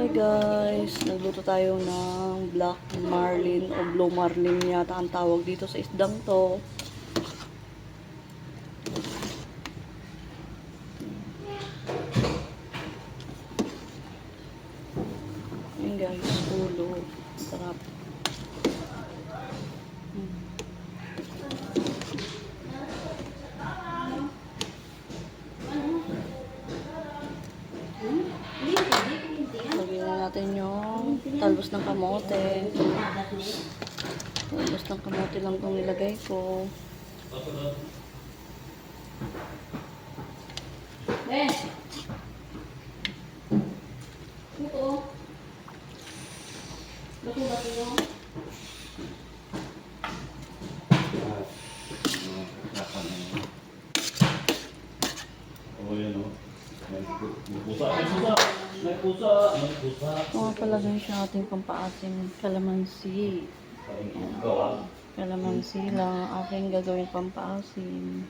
Hi guys, nagluto tayo ng black marlin o blue marlin yata ang tawag dito sa isdang to. Ayan guys, ulo. Sarap. Lagyan na natin yung talbos ng kamote. Talbos ng kamote lang itong nilagay ko. Ito nga pala din siya ating pampaasim. Kalamansi. Kalamansi lang aking gagawin pampaasim.